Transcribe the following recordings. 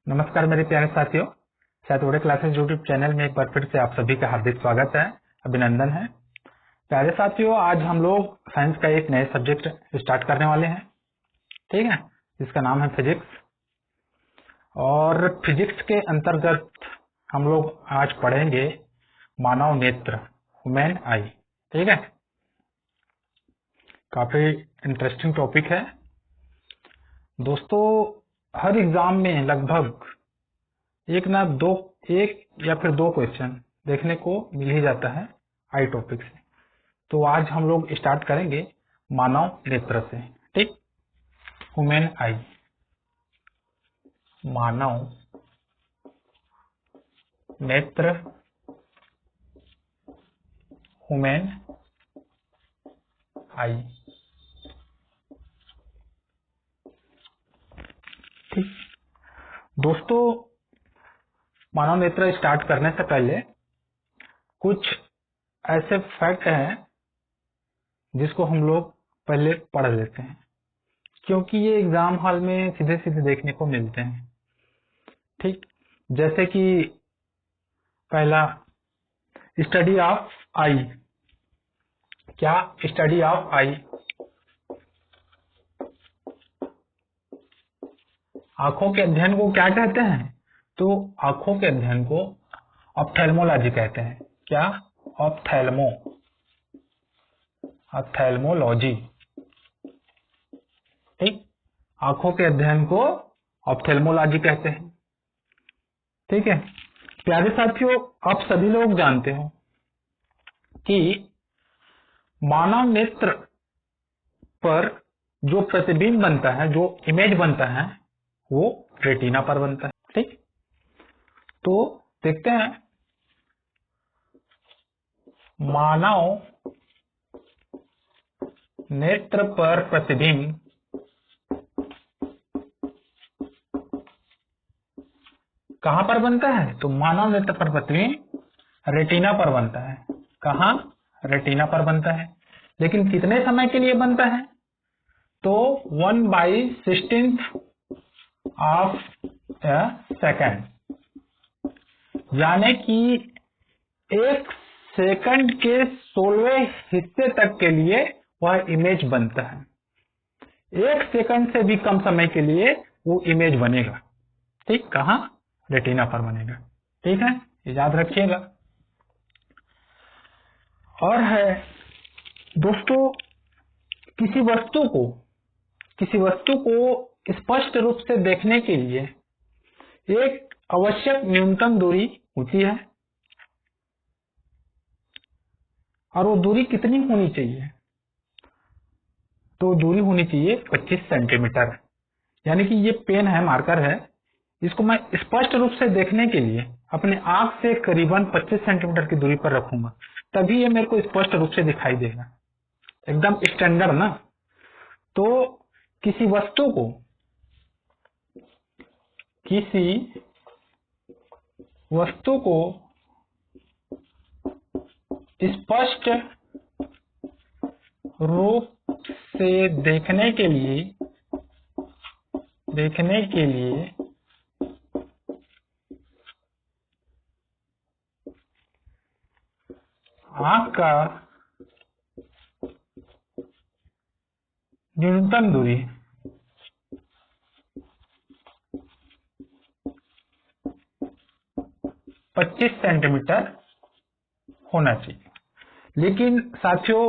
नमस्कार मेरे प्यारे साथियों, सैटरडे क्लासेस यूट्यूब चैनल में एक बार फिर से आप सभी का हार्दिक स्वागत है, अभिनंदन है। प्यारे साथियों, आज हम लोग साइंस का एक नए सब्जेक्ट स्टार्ट करने वाले हैं, ठीक है, जिसका नाम है फिजिक्स। और फिजिक्स के अंतर्गत हम लोग आज पढ़ेंगे मानव नेत्र, ह्यूमन आई, ठीक है। काफी इंटरेस्टिंग टॉपिक है दोस्तों। हर एग्जाम में लगभग एक या फिर दो क्वेश्चन देखने को मिल ही जाता है आई टॉपिक से। तो आज हम लोग स्टार्ट करेंगे मानव नेत्र से, ठीक। ह्यूमन आई, मानव नेत्र, ह्यूमन आई, ठीक दोस्तों। मानव नेत्र स्टार्ट करने से पहले कुछ ऐसे फैक्ट हैं जिसको हम लोग पहले पढ़ लेते हैं, क्योंकि ये एग्जाम हॉल में सीधे सीधे देखने को मिलते हैं, ठीक। जैसे कि पहला, स्टडी ऑफ आई। क्या स्टडी ऑफ आई? आंखों के अध्ययन को क्या कहते हैं? तो आंखों के अध्ययन को ऑप्थेल्मोलॉजी कहते हैं। क्या? ऑप्थेल्मोलॉजी, ठीक। आंखों के अध्ययन को ऑप्थेल्मोलॉजी कहते हैं, ठीक है। प्यारे साथियों, आप सभी लोग जानते हो कि मानव नेत्र पर जो प्रतिबिंब बनता है, जो इमेज बनता है, वो रेटिना पर बनता है, ठीक। तो देखते हैं, मानव नेत्र पर प्रतिबिंब कहां पर बनता है? तो मानव नेत्र पर प्रतिबिंब रेटिना पर बनता है। कहां? रेटिना पर बनता है। लेकिन कितने समय के लिए बनता है? तो 1/16 ऑफ ए सेकेंड, यानी कि 1 सेकंड के 16वें हिस्से तक के लिए वह इमेज बनता है। 1 सेकंड से भी कम समय के लिए वो इमेज बनेगा, ठीक। कहां? रेटिना पर बनेगा, ठीक है, ये याद रखिएगा। और है दोस्तों, किसी वस्तु को स्पष्ट रूप से देखने के लिए एक आवश्यक न्यूनतम दूरी होती है, और वो दूरी कितनी होनी चाहिए? तो दूरी होनी चाहिए 25 सेंटीमीटर। यानी कि ये पेन है, मार्कर है, इसको मैं स्पष्ट रूप से देखने के लिए अपने आंख से करीबन 25 सेंटीमीटर की दूरी पर रखूंगा, तभी ये मेरे को स्पष्ट रूप से दिखाई देगा, एकदम स्टैंडर्ड ना। तो किसी वस्तु को स्पष्ट रूप से देखने के लिए आंख का न्यूनतम दूरी 25 सेंटीमीटर होना चाहिए। लेकिन साथियों,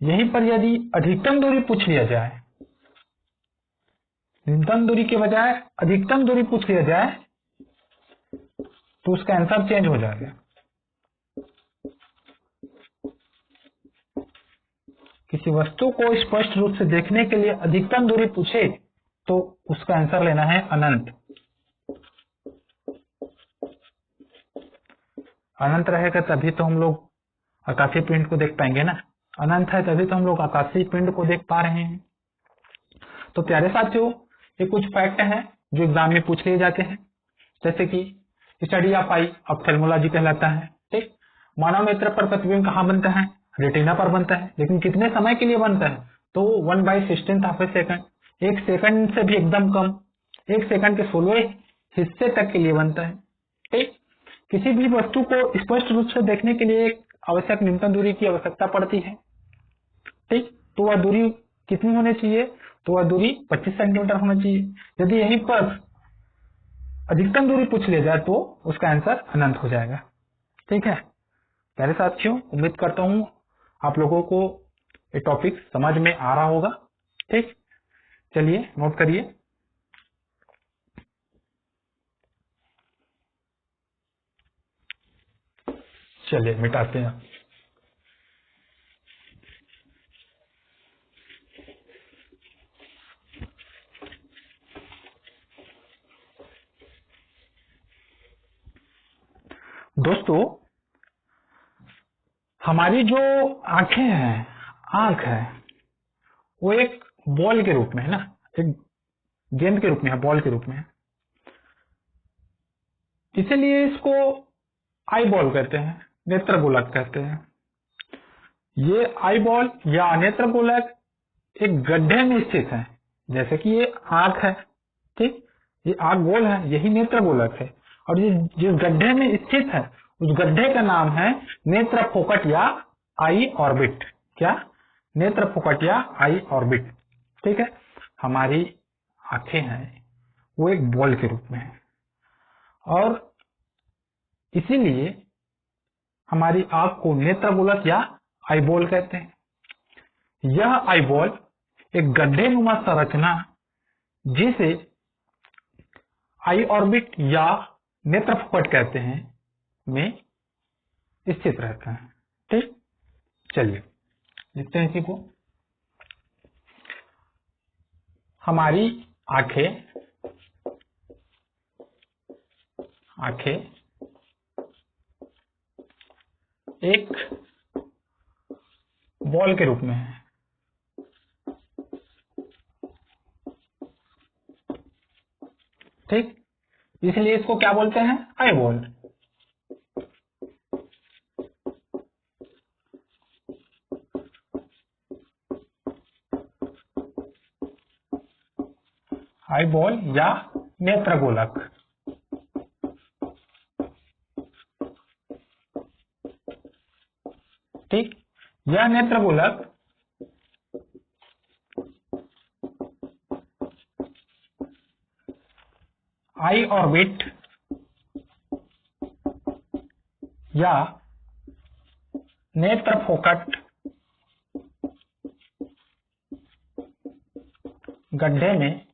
यहीं पर यदि अधिकतम दूरी पूछ लिया जाए, न्यूनतम दूरी के बजाय अधिकतम दूरी पूछ लिया जाए, तो उसका आंसर चेंज हो जाएगा। किसी वस्तु को स्पष्ट रूप से देखने के लिए अधिकतम दूरी पूछे तो उसका आंसर लेना है अनंत। अनंत रहेगा तभी तो हम लोग आकाशीय पिंड को देख पाएंगे ना। अनंत है तभी तो हम लोग आकाशीय पिंड को देख पा रहे हैं। तो प्यारे साथियों, ये कुछ फैक्ट हैं जो एग्जाम में पूछ लिए जाते हैं, जैसे कि स्टडी ऑफ आई ऑप्थेल्मोलॉजी कहलाता है, ठीक। मानव नेत्र पर प्रतिबिंब कहाँ बनता है? रेटिना पर बनता है। लेकिन कितने समय के लिए बनता है? तो 1/16 ऑफ ए सेकंड, 1 सेकंड से भी एकदम कम, 1 सेकंड के 16वें हिस्से तक के लिए बनता है। ठीक, किसी भी वस्तु को स्पष्ट रूप से देखने के लिए एक आवश्यक न्यूनतम दूरी की आवश्यकता पड़ती है। ठीक, तो वह दूरी कितनी होनी चाहिए? तो वह दूरी 25 सेंटीमीटर होना चाहिए। यदि यहीं पर अधिकतम दूरी पूछ लिया जाए तो उसका आंसर अनंत हो जाएगा। ठीक है प्यारे साथियों, उम्मीद करता हूं आप लोगों को ये टॉपिक समझ में आ रहा होगा। ठीक, चलिए नोट करिए। चलिए मिटाते हैं। दोस्तों, हमारी जो आंखें हैं, आंख है वो एक बॉल के रूप में है ना, एक गेंद के रूप में है, बॉल के रूप में है। इसीलिए इसको आई बॉल कहते हैं, नेत्र गोलक कहते हैं। ये आई बॉल या नेत्र गोलक एक गड्ढे में स्थित है, जैसे कि ये आंख है। ठीक, ये आंख गोल है, यही नेत्र गोलक है। और ये जिस गड्ढे में स्थित है उस गड्ढे का नाम है नेत्र फोकट या आई ऑर्बिट। क्या? नेत्र फोकट या आई ऑर्बिट। ठीक है, हमारी आंखें हैं वो एक बॉल के रूप में है और इसीलिए हमारी आंख को नेत्र गोलक या आई बॉल कहते हैं। यह आई बॉल एक गड्ढे नुमा संरचना जिसे आई ऑर्बिट या नेत्र फोकट कहते हैं में स्थित रहता है। ठीक, चलिए लिखते हैं इसी को। हमारी आंखें एक बॉल के रूप में है। ठीक, इसलिए इसको क्या बोलते हैं? Eye ball. आई बॉल या नेत्र गोलक। ठीक, यह नेत्र गोलक आई ऑर्बिट या नेत्र फोकट गड्ढे में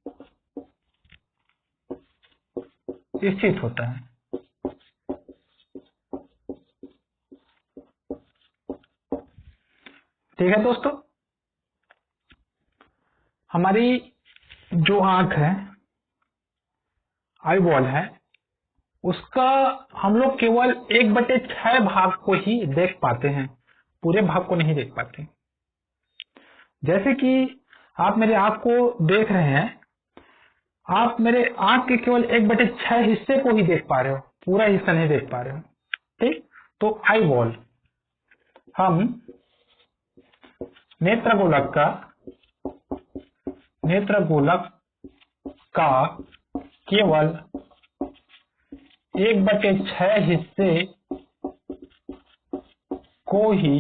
स्थित होता है। ठीक है दोस्तों, हमारी जो आंख है, आई बॉल है, उसका हम लोग केवल 1/6 भाग को ही देख पाते हैं, पूरे भाग को नहीं देख पाते। जैसे कि आप मेरे आंख को देख रहे हैं, आप मेरे आंख के केवल 1/6 हिस्से को ही देख पा रहे हो, पूरा हिस्सा नहीं देख पा रहे हो। ठीक, तो आई बॉल हम नेत्र गोलक का केवल 1/6 हिस्से को ही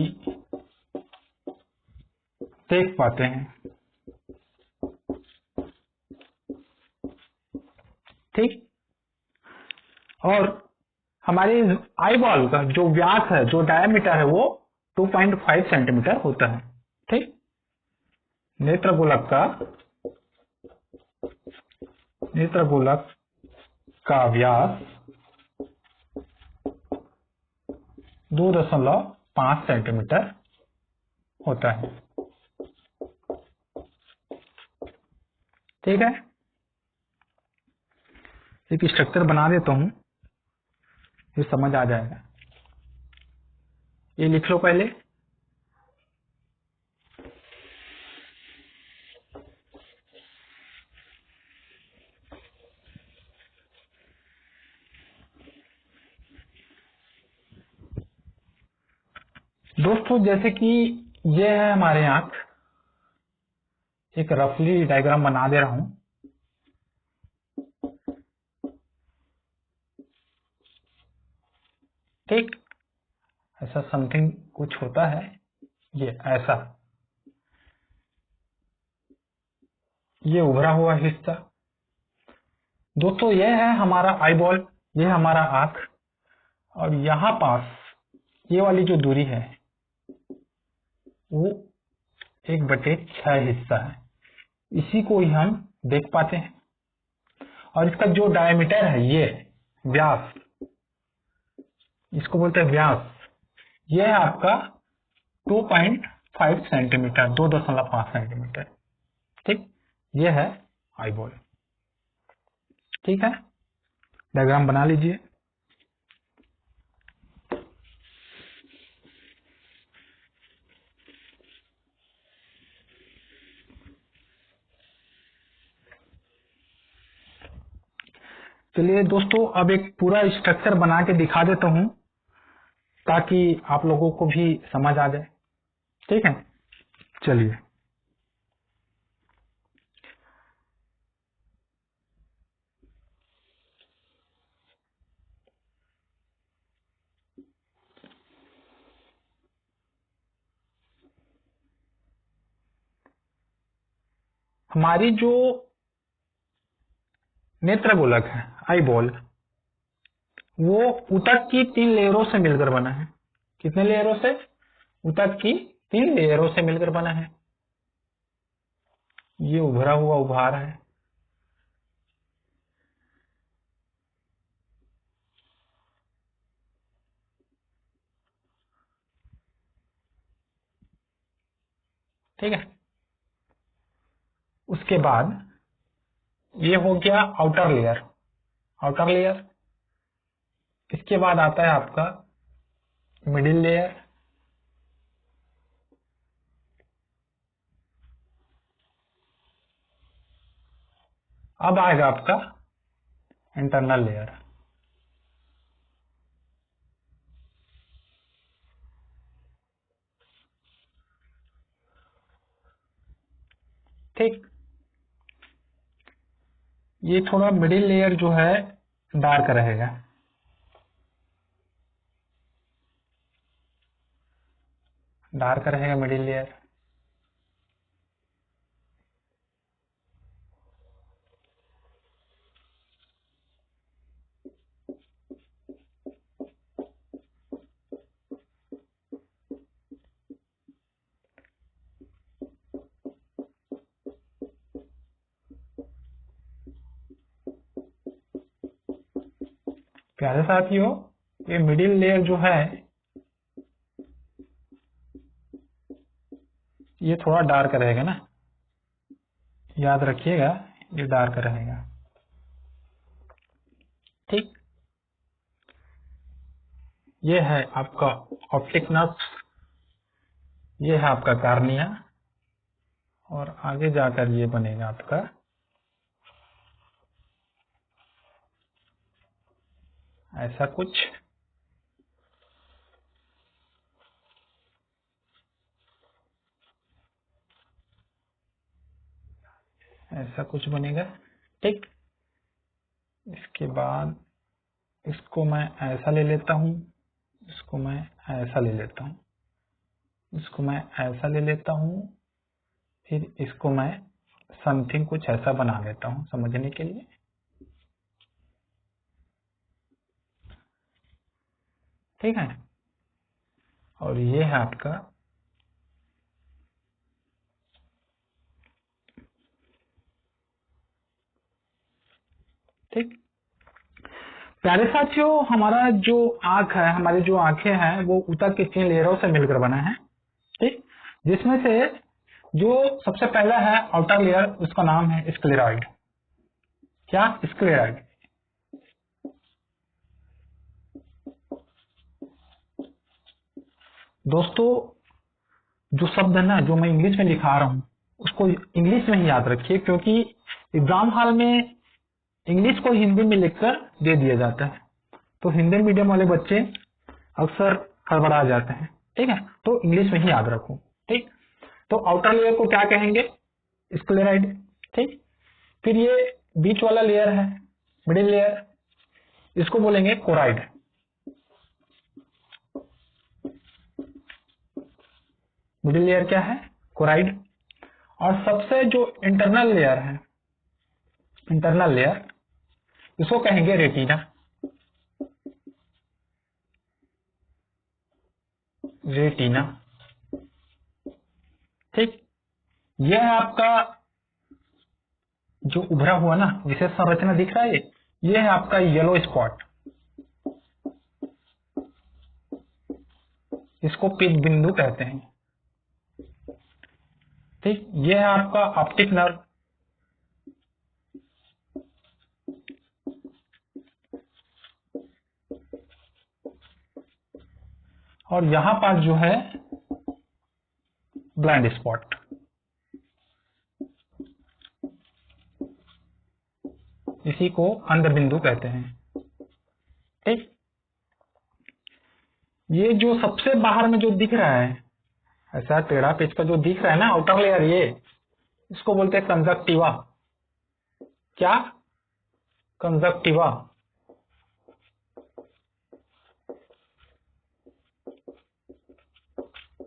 देख पाते हैं। ठीक, और हमारी आई बॉल का जो व्यास है, जो डायमीटर है, वो 2.5 सेंटीमीटर होता है। ठीक, नेत्र गोलक का व्यास 2.5 सेंटीमीटर होता है। ठीक है, एक स्ट्रक्चर बना देता हूं, ये समझ आ जाएगा। ये लिख लो पहले। दोस्तों, जैसे कि ये है हमारे आंख, एक रफली डायग्राम बना दे रहा हूं। ठीक, ऐसा समथिंग कुछ होता है, ये ऐसा, ये उभरा हुआ हिस्सा। दोस्तों ये है हमारा आई बॉल, ये हमारा आंख, और यहाँ पास ये वाली जो दूरी है वो 1/6 हिस्सा है, इसी को ही हम देख पाते हैं। और इसका जो डायमीटर है, ये व्यास, इसको बोलते हैं व्यास, ये है आपका 2.5 सेंटीमीटर, 2.5 सेंटीमीटर। ठीक, ये है आई बॉल। ठीक है, डायग्राम बना लीजिए। चलिए दोस्तों, अब एक पूरा स्ट्रक्चर बना के दिखा देता हूं ताकि आप लोगों को भी समझ आ जाए। ठीक है, चलिए। हमारी जो नेत्र गोलक है, आई बॉल, वो ऊतक की 3 लेयरों से मिलकर बना है। कितने लेयरों से? ऊतक की 3 लेयरों से मिलकर बना है। ये उभरा हुआ उभार है, ठीक है। उसके बाद ये हो गया आउटर लेयर, आउटर लेयर। इसके बाद आता है आपका मिडिल लेयर, अब आएगा आपका इंटरनल लेयर। ठीक, ये थोड़ा मिडिल लेयर जो है डार्क रहेगा, डार्क रहेगा मिडिल लेयर। प्यारे साथियों, ये मिडिल लेयर जो है ये थोड़ा डार्क रहेगा ना, याद रखिएगा, ये डार्क रहेगा। ठीक, ये है आपका ऑप्टिक नर्व, ये है आपका कार्निया, और आगे जाकर ये बनेगा आपका ऐसा कुछ, ऐसा कुछ बनेगा। ठीक, इसके बाद इसको मैं ऐसा ले लेता हूं, इसको मैं ऐसा ले लेता हूं, इसको मैं ऐसा ले लेता हूं, फिर इसको मैं समथिंग कुछ ऐसा बना लेता हूं समझने के लिए। ठीक है, और ये है आपका ठीक। प्यारे साथियों, हमारा जो आंख है, हमारी जो आंखें हैं वो ऊतक की 3 लेयरों से मिलकर बना है। ठीक, जिसमें से जो सबसे पहला है आउटर लेयर, उसका नाम है स्क्लेरॉइड। क्या? स्क्लेरॉइड। दोस्तों, जो शब्द है ना, जो मैं इंग्लिश में लिखा रहा हूं, उसको इंग्लिश में ही याद रखिए, क्योंकि एग्जाम हॉल में इंग्लिश को हिंदी में लिखकर दे दिया जाता है, तो हिंदी मीडियम वाले बच्चे अक्सर हड़बड़ा जाते हैं। ठीक है, तो इंग्लिश में ही याद रखो। ठीक, तो आउटर लेयर को क्या कहेंगे? स्क्लेराइड। ठीक, फिर ये बीच वाला लेयर है मिडिल लेयर, इसको बोलेंगे कोराइड। मिडिल लेयर क्या है? कोराइड। और सबसे जो इंटरनल लेयर है, इंटरनल लेयर, इसको कहेंगे रेटिना। रेटिना, ठीक। यह है आपका जो उभरा हुआ ना विशेष संरचना दिख रहा है, ये है आपका येलो स्पॉट, इसको पीत बिंदु कहते हैं, ठीक। ये है आपका ऑप्टिक नर्व, और यहां पास जो है ब्लाइंड स्पॉट, इसी को अंध बिंदु कहते हैं, ठीक। ये जो सबसे बाहर में जो दिख रहा है ऐसा टेढ़ा पेच का जो दिख रहा है ना आउटर लेयर, ये इसको बोलते हैं कंजक्टिवा। क्या? कंजक्टिवा।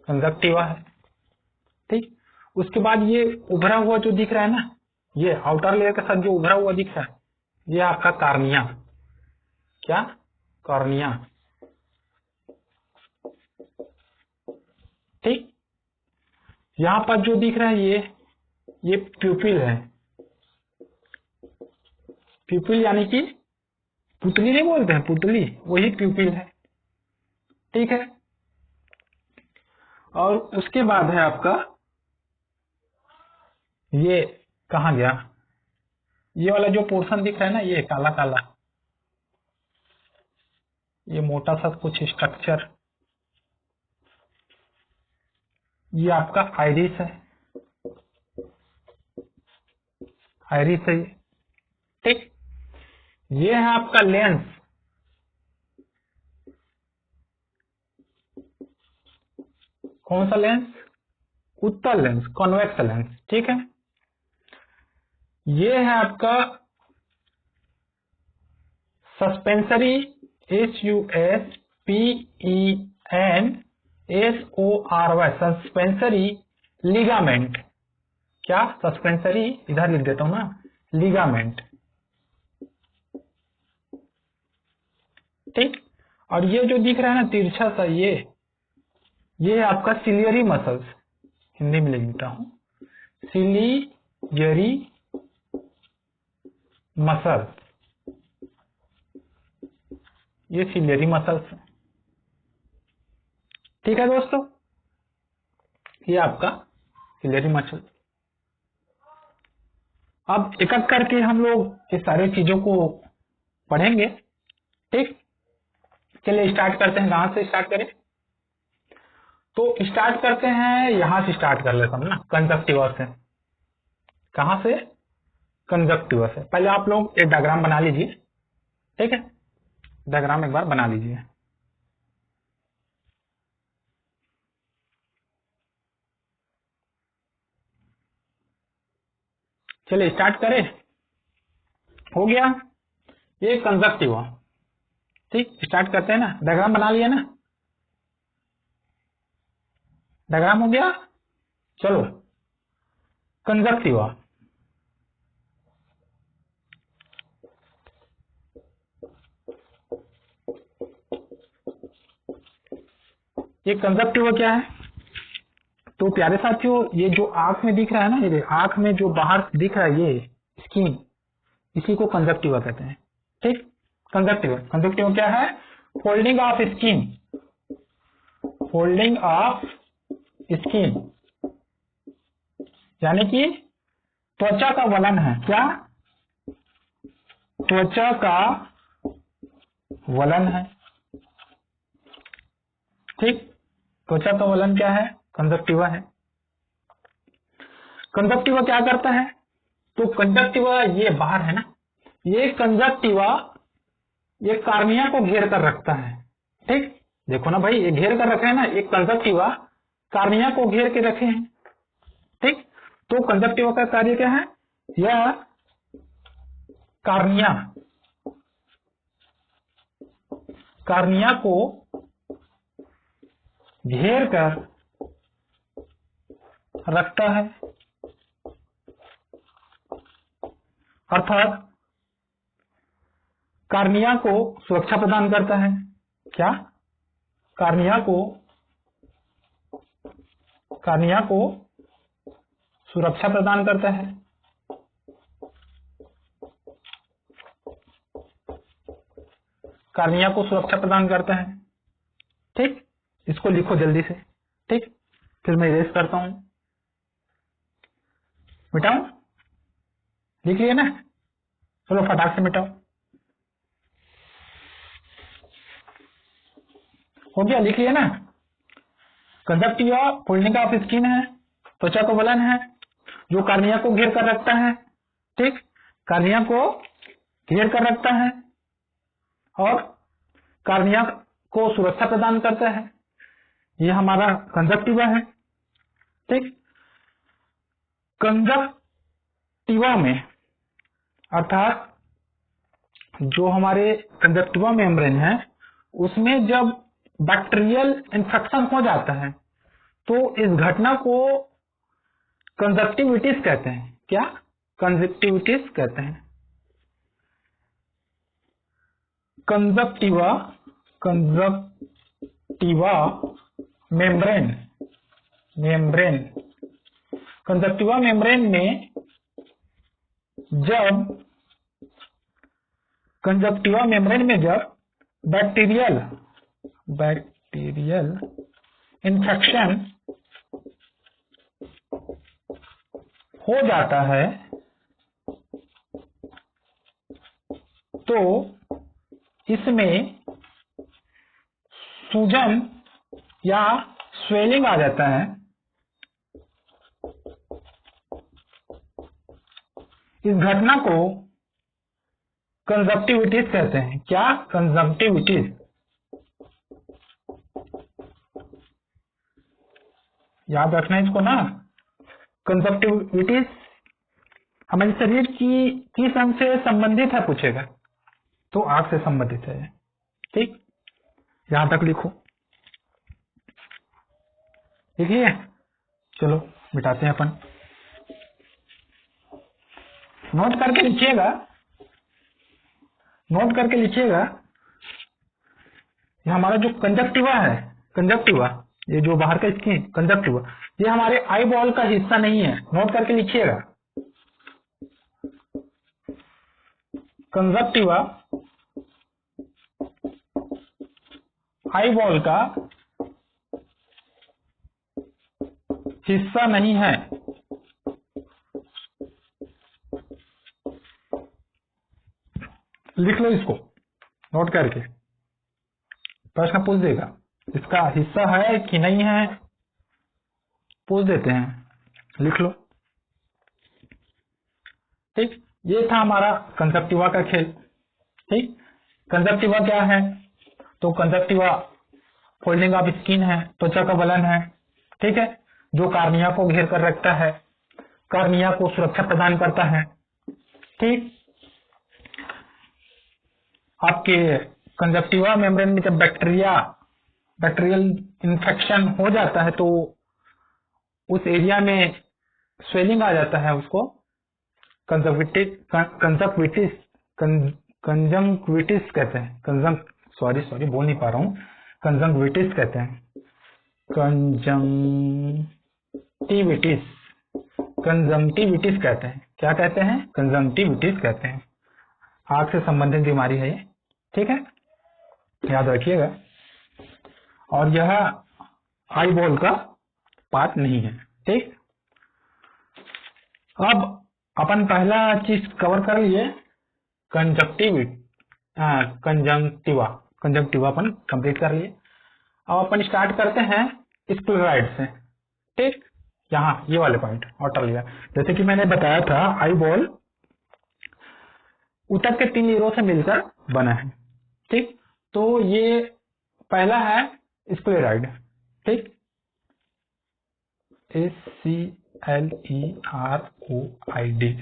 कंजक्टिवा है, ठीक। उसके बाद ये उभरा हुआ जो दिख रहा है ना, ये आउटर लेयर के साथ जो उभरा हुआ दिख रहा है, ये आपका कार्निया। क्या? कॉर्निया, ठीक। यहां पर जो दिख रहा है ये प्यूपिल है। प्यूपिल यानी कि पुतली नहीं बोलते हैं, पुतली, वही प्यूपिल है, ठीक है। और उसके बाद है आपका ये, कहा गया, ये वाला जो पोर्शन दिख रहा है ना, ये काला काला, ये मोटा सा कुछ स्ट्रक्चर, ये आपका आइरिस है, आइरिस है, ठीक। ये है आपका लेंस, कौन सा लेंस? उत्तल लेंस, कॉन्वेक्स लेंस, ठीक है। ये है आपका सस्पेंसरी, SUSPENSORY, सस्पेंसरी लिगामेंट। क्या? सस्पेंसरी, इधर लिख देता हूं ना, लिगामेंट, ठीक। और ये जो दिख रहा है ना तिरछा सा, ये है आपका सिलियरी मसल्स, हिंदी में लिखता हूं, सिलियरी मसल्स, ये सिलियरी मसल्स, ठीक है दोस्तों। ये आपका सिलियरी मसल। अब एक एक करके हम लोग इस सारी चीजों को पढ़ेंगे, ठीक। चलिए स्टार्ट करते हैं। कहां से स्टार्ट करें? तो स्टार्ट करते हैं, यहां से स्टार्ट कर लेता हूं ना, कंजक्टिवा से। कहां से? कंजक्टिवा से। पहले आप लोग एक डायग्राम बना लीजिए, ठीक है। डायग्राम एक बार बना लीजिए। चलिए स्टार्ट करें। हो गया, ये कंजक्टिवा, ठीक। स्टार्ट करते हैं ना, डायग्राम बना लिया ना, डायग्राम हो गया। चलो, कंजक्टिवा, ये कंजक्टिवा क्या है? तो प्यारे साथियों, ये जो आंख में दिख रहा है ना, ये आंख में जो बाहर दिख रहा है ये स्किन, इसी को कंजक्टिवा कहते हैं, ठीक। कंजक्टिवा, कंजक्टिवा क्या है? Folding of skin, folding of skin, यानी कि त्वचा का वलन है। क्या? त्वचा का वलन है, ठीक। त्वचा का वलन क्या है? कंजक्टिवा है। कंजक्टिवा क्या करता है? तो कंजक्टिवा ये बाहर है ना, ये कंजक्टिवा ये कार्निया को घेर कर रखता है, ठीक। देखो ना भाई, ये घेर कर रखे है ना, एक कंजक्टिवा कार्निया को घेर के रखे हैं, ठीक। तो कंजक्टिवा का कार्य क्या है? यह कार्निया, कार्निया को घेर कर रखता है, अर्थात कार्निया को सुरक्षा प्रदान करता है। क्या? कार्निया को सुरक्षा प्रदान करता है। कार्निया को सुरक्षा प्रदान करता है। ठीक, इसको लिखो जल्दी से। ठीक, फिर मैं इरेज करता हूं। मिटाऊं? लिख लिया ना? चलो फटाक से मिटाओ। हो गया? लिख लिया ना? कंजक्टिवा फोल्डिंग ऑफ स्किन है, त्वचा को बलन है, जो कार्निया को घेर कर रखता है। ठीक, कार्निया को घेर कर रखता है और कार्निया को सुरक्षा प्रदान करता है। यह हमारा कंजक्टिवा है। ठीक, कंजक्टिवा में अर्थात जो हमारे कंजक्टिवा मेम्ब्रेन है उसमें जब बैक्टीरियल इन्फेक्शन हो जाता है तो इस घटना को कंजक्टिविटिस कहते हैं। क्या? कंजक्टिविटिस कहते हैं। कंजक्टिवा मेम्ब्रेन कंजक्टिवा मेम्ब्रेन में जब बैक्टीरियल इन्फेक्शन हो जाता है तो इसमें सूजन या स्वेलिंग आ जाता है। इस घटना को कंजक्टिविटिस कहते हैं। क्या? कंजक्टिविटिस। याद रखना इसको ना। कंजक्टिविटिस हमारे शरीर की किस अंग से संबंधित है पूछेगा तो आंख से संबंधित है। ठीक, यहां तक लिखो। लिखिए। चलो मिटाते हैं अपन। नोट करके लिखिएगा। ये हमारा जो कंजक्टिवा ये जो बाहर का स्किन कंजक्टिवा, ये हमारे आई बॉल का हिस्सा नहीं है। नोट करके लिखिएगा। कंजक्टिवा आई बॉल का हिस्सा नहीं है। लिख लो इसको नोट करके, प्रश्न पूछ देगा इसका हिस्सा है कि नहीं है, पूछ देते हैं। लिख लो। ठीक, ये था हमारा कंजक्टिवा का खेल। ठीक, कंजक्टिवा क्या है? तो कंजक्टिवा फोल्डिंग ऑफ स्किन है, त्वचा का बलन है। ठीक है, जो कार्निया को घेर कर रखता है, कार्निया को सुरक्षा प्रदान करता है। ठीक, आपके कंजक्टिवा मेम्ब्रेन में जब बैक्टीरियल इन्फेक्शन हो जाता है तो उस एरिया में स्वेलिंग आ जाता है, उसको कंजंक्टिविटिस कहते हैं। बोल नहीं पा रहा हूँ। कंजंक्टिविटिस कहते हैं। कंजंक्टिविटिस कहते हैं। क्या कहते हैं? कंजंक्टिविटिस कहते हैं। आंख से संबंधित बीमारी है ये। ठीक है, याद रखिएगा। और यह आई बॉल का पार्ट नहीं है। ठीक, अब अपन पहला चीज कवर कर लिए, कंजंक्टिवा अपन कंप्लीट कर लिए। अब अपन स्टार्ट करते हैं स्क्लेराइड से। ठीक, यहाँ ये वाले पॉइंट ऑटर लिया। जैसे कि मैंने बताया था आई बॉल ऊतक के 3 लीरों से मिलकर बना है। ठीक, तो ये पहला है स्क्लेराइड। ठीक, SCLEROID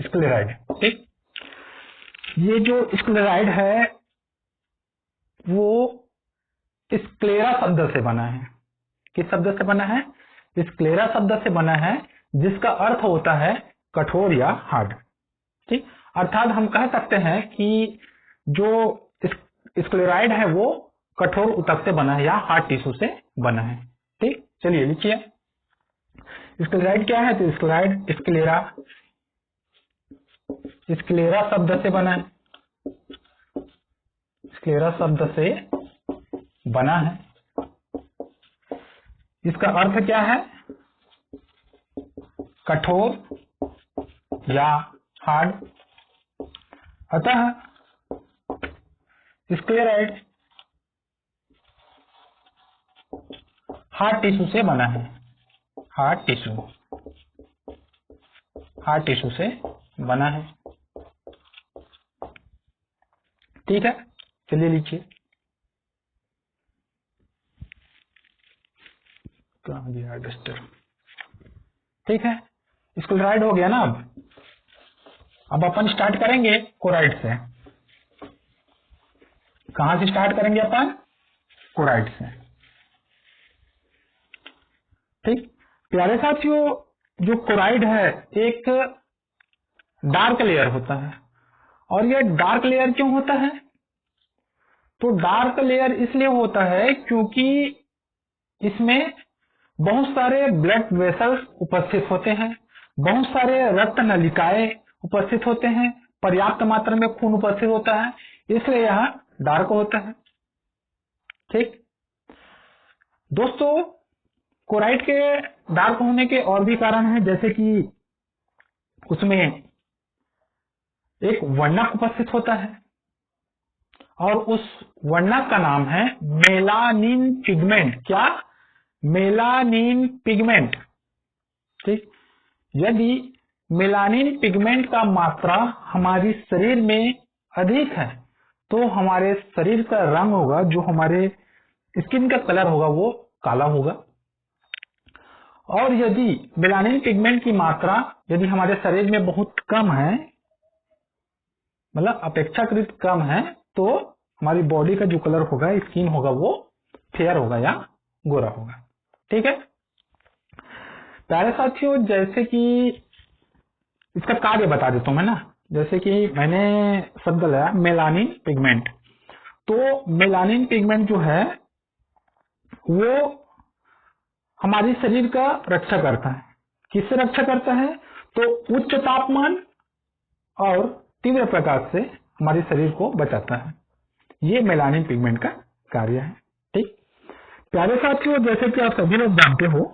स्क्लेराइड। ठीक, ये जो स्क्लेराइड है वो स्क्लेरा शब्द से बना है। किस शब्द से बना है? स्क्लेरा शब्द से बना है, जिसका अर्थ होता है कठोर या हार्ड। ठीक, अर्थात हम कह सकते हैं कि जो स्क्लेराइड है वो कठोर ऊतक से बना है या हार्ड टिश्यू से बना है। ठीक, चलिए लिखिए स्क्लेराइड क्या है। तो स्क्लेराइड स्क्लेरा शब्द से बना है, स्क्लेरा शब्द से बना है। इसका अर्थ क्या है, कठोर या हार्ड। अतः स्क्लेराइड हार्ड टिश्यू से बना है, हार्ड टिश्यू से बना है। ठीक है, चलिए लिखिए कहाँ गया डस्टर। ठीक है, स्क्लेराइड हो गया ना। अब अपन स्टार्ट करेंगे कोराइड से। कहां से स्टार्ट करेंगे अपन, कोराइड से। ठीक, प्यारे साथियों, जो कोराइड है एक डार्क लेयर होता है। और यह डार्क लेयर क्यों होता है, तो डार्क लेयर इसलिए होता है क्योंकि इसमें बहुत सारे ब्लड वेसल्स उपस्थित होते हैं, बहुत सारे रक्त नलिकाएं उपस्थित होते हैं, पर्याप्त मात्रा में खून उपस्थित होता है, इसलिए यह डार्क होता है। ठीक दोस्तों, कोराइड के डार्क होने के और भी कारण हैं, जैसे कि उसमें एक वर्णक उपस्थित होता है और उस वर्णक का नाम है मेलानिन पिगमेंट। क्या, मेलानिन पिगमेंट। ठीक, यदि मेलानिन पिगमेंट का मात्रा हमारी शरीर में अधिक है तो हमारे शरीर का रंग होगा, जो हमारे स्किन का कलर होगा वो काला होगा। और यदि मेलानिन पिगमेंट की मात्रा यदि हमारे शरीर में बहुत कम है, मतलब अपेक्षाकृत कम है, तो हमारी बॉडी का जो कलर होगा, स्किन होगा, वो फेयर होगा या गोरा होगा। ठीक है प्यारे साथियों, जैसे कि इसका कार्य बता देता हूं मैं ना। जैसे कि मैंने शब्द लाया मेलानिन पिगमेंट, तो मेलानिन पिगमेंट जो है वो हमारी शरीर का रक्षा करता है। किससे रक्षा करता है, तो उच्च तापमान और तीव्र प्रकाश से हमारे शरीर को बचाता है। ये मेलानिन पिगमेंट का कार्य है। ठीक प्यारे साथियों, जैसे कि आप सभी लोग जानते हो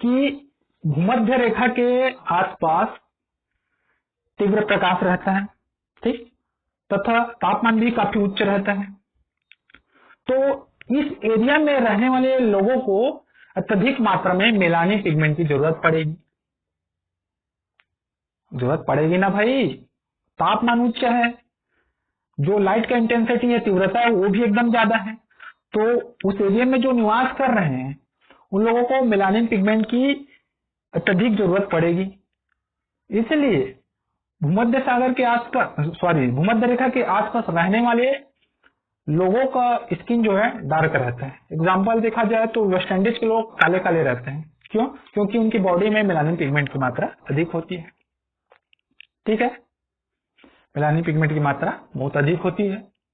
कि भूमध्य रेखा के आसपास तीव्र प्रकाश रहता है। ठीक, तथा तापमान भी काफी उच्च रहता है। तो इस एरिया में रहने वाले लोगों को अत्यधिक मात्रा में मेलानिन पिगमेंट की जरूरत पड़ेगी ना भाई। तापमान उच्च है, जो लाइट का इंटेंसिटी है, तीव्रता है, वो भी एकदम ज्यादा है। तो उस एरिया में जो निवास कर रहे हैं उन लोगों को मेलानिन पिगमेंट की अत्यधिक जरूरत पड़ेगी। इसलिए भूमध्य सागर के आसपास भूमध्य रेखा के आसपास रहने वाले लोगों का स्किन जो है डार्क रहता है। एग्जाम्पल देखा जाए तो वेस्ट इंडीज के लोग काले काले रहते हैं। क्यों, क्योंकि उनकी बॉडी में मेलानिन पिगमेंट की मात्रा अधिक होती है। ठीक है, मेलानिन पिगमेंट की मात्रा बहुत अधिक होती है।